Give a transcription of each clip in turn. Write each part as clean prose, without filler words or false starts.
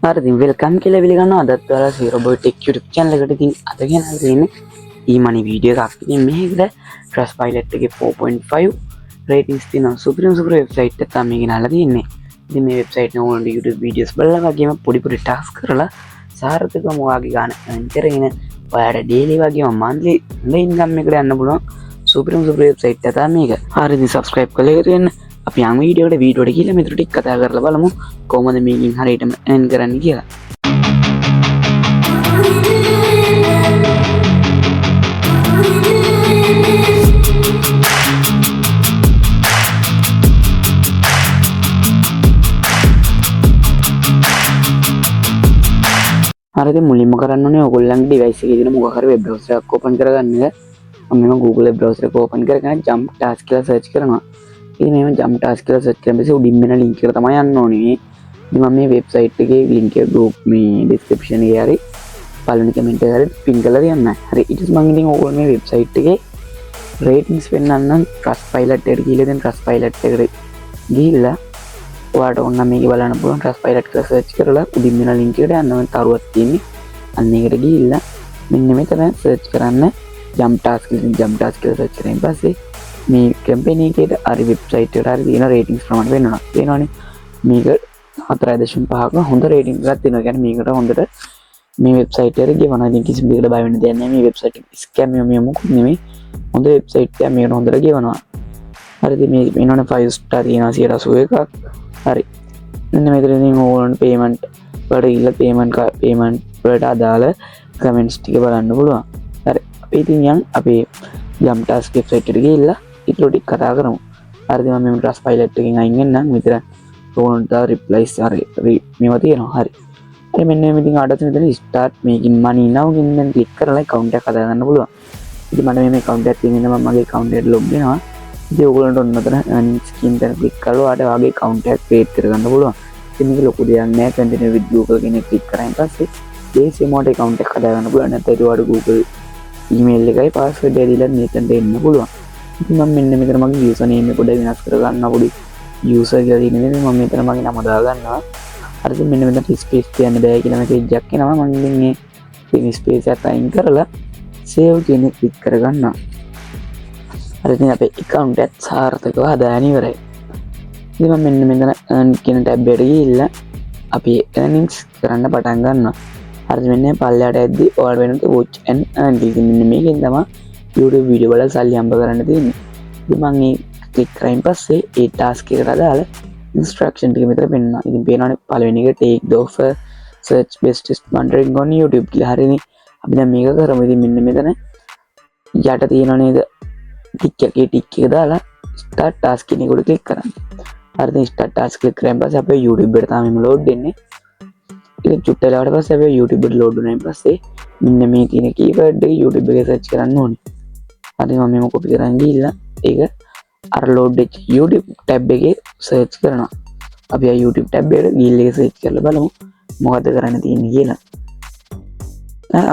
හරිද වෙල්කම් කියලා පිළිගන්නවා අදත් ඔයාලා සීරොබොටික් YouTube channel එකට. ඉතින් අද ගෙනල්ලා තියෙන්නේ ඊමණි වීඩියෝ එකක්. ඉතින් මේකද Trustpilot එකේ 4.5 ratings තියෙන සුපිරිම වෙබ්සයිට් එක තමයි ගෙනල්ලා තියෙන්නේ. ඉතින් මේ වෙබ්සයිට් එක ඕන YouTube videos බලලා වගේම පොඩි ටාස්ක් කරලා සාර්ථකවම ඔයාගේ ගාන earn කරගෙන ඔයාලට daily වගේම monthly හොඳ income එකකට යන්න පුළුවන් සුපිරිම වෙබ්සයිට් එක තමයි මේක. හරිද subscribe කරලා ඉතින් අපි යම් වීඩියෝට කියලා මෙතන ටික කතා කරලා බලමු කොහොමද මේකින් හරියටම earn කරන්නේ කියලා. හරිද මුලින්ම කරන්න ඕනේ ඔයගොල්ලන්ගේ device එකේ තියෙන මොකක් හරි web browser එකක් open කරගන්න එක. මම Google web browser එක open කරගෙන jump task කියලා search කරනවා. ඉතින් මේ jump task කියලා search කරන පස්සේ උඩින් වෙන link එකට තමයි යන්න ඕනේ. ඉතින් මම මේ website එකේ link එක group මේ description එකේ හරි පළවෙනි comment එකේ හරි pin කරලා තියන්න. හරි ඊට පස්සේ මම ඉතින් ඕගොල්ලෝ මේ website එකේ ratings පෙන්නන්න Trustpilot එකට ගිහලා දැන් Trustpilot එකට ගිහිල්ලා ඔයාලට ඕන නම් මේක බලන්න පුළුවන්. Trustpilot කියලා search කරලා උඩින් වෙන link එකට යන්න ඕනේ. තරුවක් තියෙන්නේ. අන්න ඒකට ගිහිල්ලා මෙන්න මෙතන search කරන්න jump task කියලා search කරගෙන පස්සේ මේ කැම්පේන් එකේට හරි වෙබ්සයිට් එකට හරි තියෙන රේටින්ග්ස් ප්‍රමාණය වෙනවා. තේනවනේ. මේක 4.5ක හොඳ රේටින්ග් එකක් තියෙනවා. කියන්නේ මේකට හොඳට මේ වෙබ්සයිට් එකට ගෙවනවා. ඉතින් කිසිම දෙයකට බය වෙන්න දෙයක් නැහැ. මේ වෙබ්සයිට් එක ස්කෑම් මොකුත් නෙමෙයි. හොඳ වෙබ්සයිට් එකක් මේකට හොඳට ගෙවනවා. හරිද මේ වෙනවනේ 5 star තියෙනවා 181ක්. හරි. මෙන්න මෙතන ඉතින් ඕගොල්ලන්ට payment වලට ගිහලා payment වලට අදාළ comments ටික බලන්න පුළුවන්. හරි. අපි ඉතින් යන් අපේ jump task website එකට ගිහිල්ලා ඊට ටික කතා කරමු. හරිද මම මේ Trustpilot එකෙන් අයින් වෙන්නම්. මෙතන ඕනට replies හරි මේවා තියෙනවා. හරි. හරි මෙන්න මේ ඉතින් ආඩත් මෙතන start making money now කියන එක ක්ලික් කරලා account එක හදා ගන්න පුළුවන්. ඉතින් මට මේ account එකක් තියෙන නිසා මම මගේ account එකට log වෙනවා. ඉතින් ඔයගොල්ලන්ට ඔන්න ඔතන earning scheme එක ක්ලික් කරලා ඔයාලට ඔයාගේ account එක create කරගන්න පුළුවන්. ඉතින් මේක ලොකු දෙයක් නෑ. continue with Google කියන එක ක්ලික් කරායින් පස්සේ ඒ same account එක හදා ගන්න පුළුවන්. නැත්නම් ඒකට Google email එකයි password එක දීලා මෙතනට එන්න පුළුවන්. ඉතින් මම මෙන්න මෙතන මගේ user name එක පොඩ්ඩක් වෙනස් කරගන්න පොඩි user කියලා තියෙන දේ මම මෙතන මගේ නම දා ගන්නවා. හරිද මෙන්න මෙතන space තියන්න බෑ කියලා message එකක් එනවා. මම ඉතින් මේ space එක අයින් කරලා save කියන එක ක්ලික් කරගන්නවා. හරිද අපේ account එක සාර්ථකව හදාගෙන ඉවරයි. ඉතින් මම මෙන්න මෙතන earn කියන tab එකට ගිහිල්ලා අපි earnings කරන්න පටන් ගන්නවා. හරිද මෙන්න පල්ලයට ඇද්දි ඔයාලට වෙනට watch and earn කියලා මෙන්න මේකෙන් තමයි YouTube වීඩියෝ වල සල්ලි හම්බ කරන්න තියෙන්නේ. ඉතින් මම මේ ක්ලික් කරායින් පස්සේ ඒ ටාස්ක් එකට අදාළ ඉන්ස්ට්‍රක්ෂන් ටික මෙතන පෙන්නනවා. ඉතින් පේනවනේ පළවෙනි එක take the offer search best sponsoring on YouTube කියලා. හරිනේ. අපි දැන් මේක කරමු. ඉතින් මෙන්න මෙතන යට තියෙනව නේද? ටික් එක දාලා start task කියන එකට ක්ලික් කරන්න. හරිද start task ක්ලික් කරායින් පස්සේ අපේ YouTube එකට තමයි load වෙන්නේ. ඉතින් චුට්ට වෙලාවට පස්සේ අපි YouTube එකට load වුණායින් පස්සේ මෙන්න මේ තියෙන keyword එක YouTube එකේ search කරන්න ඕනේ. හරි මම මේක copy කරන් ගිහිල්ලා ඒක අර load වෙච්ච YouTube tab එකේ search කරනවා. අපි ආ YouTube tab එකට ගිහිල්ලා ඒක search කරලා බලමු මොකද කරන්න තියෙන්නේ කියලා.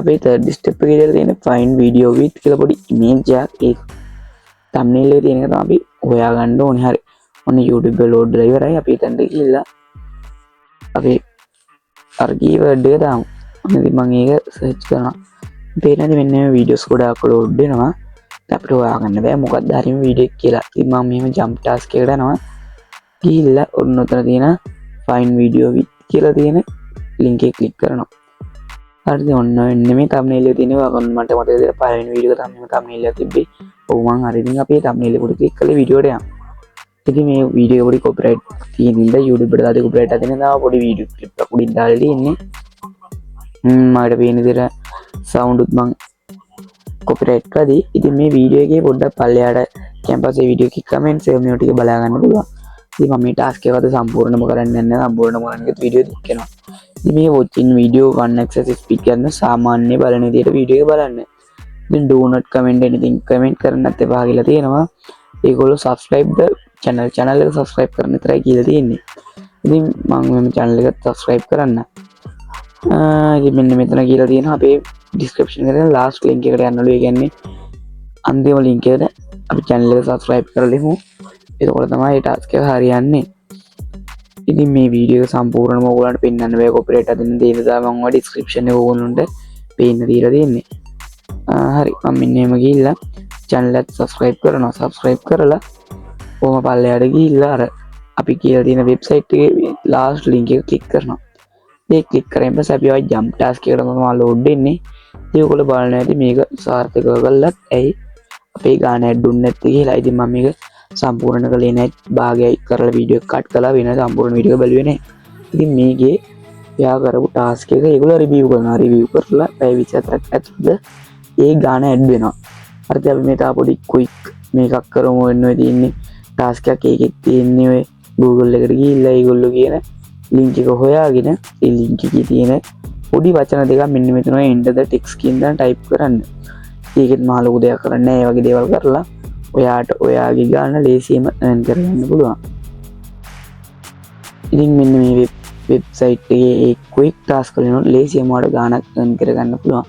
අපේ third step එකේ ඉඳලා තියෙන find video with කියලා පොඩි image එකක් ඒ thumbnail එකේ තියෙන එක තමයි අපි හොයාගන්න ඕනේ. හරි. ඔන්න YouTube එක load වෙලා ඉවරයි. අපි එතනට ගිහිල්ලා අපි අර keyword එක දාමු. ඉතින් මම ඒක search කරනවා. පේනද මෙන්න මේ videos ගොඩාක් load වෙනවා. අපිට හොයාගන්න බෑ මොකක්ද හරියම වීඩියෝ එක කියලා. ඉතින් මම මෙහෙම jump task එකට යනවා. ගිහිල්ලා ඔන්න ඔතන තියෙන find video with කියලා තියෙන link එක ක්ලික් කරනවා. හරිද ඔන්න එන්න මේ thumbnail එක තියෙනවා. මට මතක විදිහට පළවෙනි වීඩියෝ එක තමයි thumbnail එක තිබ්බේ. ඔව් මං හරි ඉතින් අපි thumbnail එක උඩ ක්ලික් කරලා වීඩියෝ එකට යමු. ඉතින් මේ වීඩියෝ එක පොඩි copyright තියෙන නිසා YouTube එකට දාලා copyright එකක් දෙන්න තාම පොඩි වීඩියෝ ක්ලිප් එකක් උඩින් දාලා තියෙන්නේ. මට පේන විදිහට sound උත් මං copyright කරදී. ඉතින් මේ වීඩියෝ එකේ පොඩ්ඩක් පල්ලෙහාට කැම්පස් ඒ වීඩියෝ එකේ comments ඒ මේවා ටික බලා ගන්න පුළුවන්. ඉතින් මම මේ task එක අද සම්පූර්ණම කරන්න යන්නේ නැහැ. සම්පූර්ණම කරන්නත් වීඩියෝ දෙකනවා. ඉතින් මේ watching video one access speed කරන සාමාන්‍ය බලන විදිහට වීඩියෝ එක බලන්න. ඉතින් do not comment anything comment කරන්නත් එපා කියලා තියෙනවා. ඒගොල්ලෝ subscribe the channel එක subscribe කරන්න විතරයි කියලා තියෙන්නේ. ඉතින් මම මේ channel එක subscribe කරන්න. ඉතින් මෙන්න මෙතන කියලා තියෙනවා අපේ description එකේ last link එකට යන්නලු. ඒ කියන්නේ අන්තිම link එකට අපි channel එක subscribe කරලා ඉමු. එතකොට තමයි මේ task එක හරියන්නේ. ඉතින් මේ වීඩියෝ එක සම්පූර්ණයෙන්ම ඔයගොල්ලන්ට පෙන්වන්න බෑ කොපිරයිට් අදින්න දෙන දා මම ඔය ඩිස්ක්‍රිප්ෂන් එකේ ඕගොල්ලන්ට පේන්න දීලා දෙන්නේ. හරි මම මෙන්න එහෙම ගිහිල්ලා channel එක subscribe කරනවා. subscribe කරලා කොහොම පල්ලෙහාට ගිහිල්ලා අර අපි කියලා තියෙන වෙබ්සයිට් එකේ last link එක click කරනවා. ඒ click කරගෙන පස්සේ අපි ආයි jump task එකට තමයි load වෙන්නේ. ඉතින් ඔයගොල්ලෝ බලන්න ඇති මේක සාර්ථකව කළත් ඇයි අපේ ගාන ඇඩ් දුන්නේ නැත්තේ කියලා. ඉතින් මම මේක සම්පූර්ණ කළේ නැහැ. භාගයයි කරලා වීඩියෝ එක කට් කළා වෙන සම්පූර්ණ වීඩියෝ එක බැලුවේ නැහැ. ඉතින් මේකේ එයා කරපු ටාස්ක් එක ඒගොල්ලෝ රිවිව් කරනවා. රිවිව් කරලා පැය 24ක් ඇතුළත ඒ ගාන ඇඩ් වෙනවා. හරිද අපි මේ තා පොඩි ක්වික් මේකක් කරමු වෙන ඔය තියෙන්නේ ටාස්ක් එකක් ඒකෙත් තියෙන්නේ ඔය Google එකට ගිහිල්ලා ඒගොල්ලෝ කියන link එක හොයාගෙන ඒ link එකේ තියෙන පොඩි වචන දෙකක් මෙන්න මෙතන ඔය enter the text කියන දා type කරන්න. ඒකෙත් මහ ලොකු දෙයක් කරන්න නැහැ. ඒ වගේ දේවල් කරලා ඔයාට ඔයාගේ ගාන ලේසියෙන්ම earn කරගන්න පුළුවන්. ඉතින් මෙන්න මේ වෙබ්සයිට් එකේ ඒ quick task වලින් ලේසියෙන්ම ඔයාලට ගානක් earn කරගන්න පුළුවන්.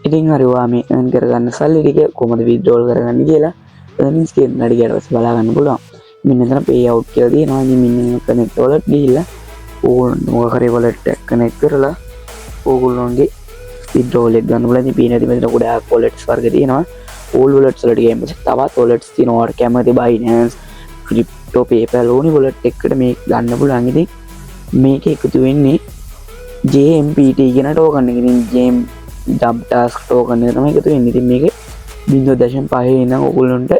ඉතින් හරි ඔයා මේ earn කරගන්න සල්ලි ටික කොහොමද withdraw කරගන්නේ කියලා earnings කියන නඩ ගියට පස්සේ බලා ගන්න පුළුවන්. මෙන්න මෙතන pay out කියලා තියෙනවා. ඉතින් මෙන්න මේ connect wallet ගිහිල්ලා ඕගොල්ලෝ මොකක් හරි wallet එක connect කරලා ඕගොල්ලෝගේ withdrawal එක ගන්න පුළුවන්. ඉතින් පේන මෙතන ගොඩාක් wallets වර්ග තියෙනවා. all wallets වලට ගියම පස්සේ තවත් wallets තියෙනවා. ඔයාලට කැමති Binance, Crypto, PayPal ඕනි wallet එකකට මේක ගන්න පුළුවන්. ඉතින් මේක එකතු වෙන්නේ JMPT කියන token එක. ඉතින් jump task token එක තමයි එකතු වෙන්නේ. ඉතින් මේක 0.5 ඉඳන් ඔයගොල්ලන්ට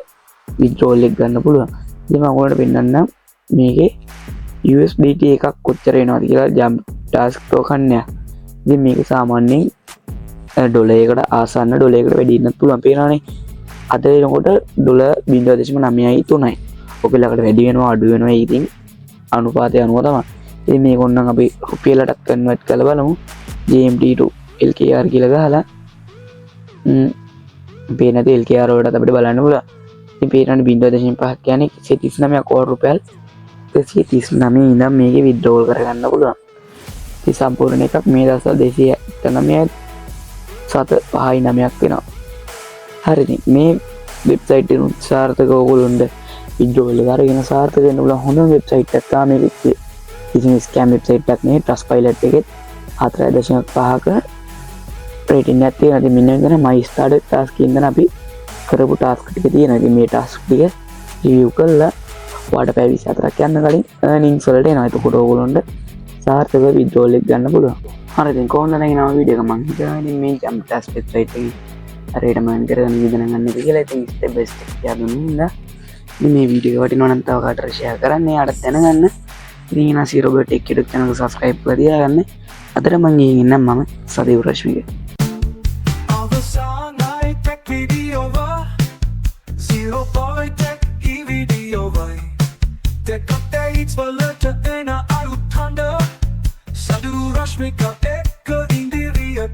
withdrawal එක ගන්න පුළුවන්. ඉතින් මම ඔයගොල්ලන්ට පෙන්නන්නම් මේකේ USDT එකක් කොච්චර වෙනවද කියලා jump task token එක. ඉතින් මේක සාමාන්‍යයෙන් ඩොලර් එකට ආසන්න ඩොලර් එකට වැඩි ඉන්නත් පුළුවන්. පේනවනේ අද වෙනකොට ඩොලර් 0.9යි 3යි. ඔක ළඟට වැඩි වෙනවා අඩු වෙනවා. ඉතින් අනුපාතය අනුව තමයි. ඉතින් මේක ඕනනම් අපි රුපියලට කන්වර්ට් කරලා බලමු. GMT to LKR කියලා ගහලා පේන දේ LKR වලට අපිට බලන්න පුළුවන්. ඉතින් පේනවනේ 0.5ක් කියන්නේ 139 කෝටි රුපියල් 139 ඉඳන් මේකේ withdrawal කරගන්න පුළුවන්. ඉතින් සම්පූර්ණ එකක් මේ දවස්වල 279 7.59ක් වෙනවා. හරි ඉතින් මේ වෙබ්සයිට් එක සාර්ථකව ඔයගොල්ලොන්ට withdrawal එක අරගෙන සාර්ථක වෙන්න පුළුවන් හොඳම වෙබ්සයිට් එකක් තමයි මේක. කිසිම ස්කෑම් වෙබ්සයිට් එකක් නෙවෙයි. Trustpilot එකෙත් 4.5ක රේටින් එකක් තියෙනවා. ඉතින් මෙන්න මෙතන my started task කියන අපි කරපු ටාස්ක් ටික තියෙනවා. ඉතින් මේ ටාස්ක් ටික රිවිව් කරලා ඔයාලට පැය 24ක් යන්න කලින් earnings වලට එනවා. එතකොට ඔයගොල්ලොන්ට සාර්ථකව withdrawal එක ගන්න පුළුවන්. හරි ඉතින් කොහොමද නැගිනවා වීඩියෝ එක මම හිතනවා ඉතින් මේ jump task වෙබ්සයිට් එකේ හරියටම earn කරගන්න විදිහ නම් ගන්න කියලා. ඉතින් step by step කියලා දුන්නා. ඉතින් මේ වීඩියෝ එක වටිනවා නම් තව කාටට share කරන්න. එයාට දැනගන්න. ඉතින් ඉනාසි රොබර්ට් එක් YouTube channel එක subscribe කරලා තියාගන්න. අදට මම ගිහින් ඉන්නම් මම සදේව් Rashmika. Tech updates for later in our Sadu Rashmika Ekka Indiriya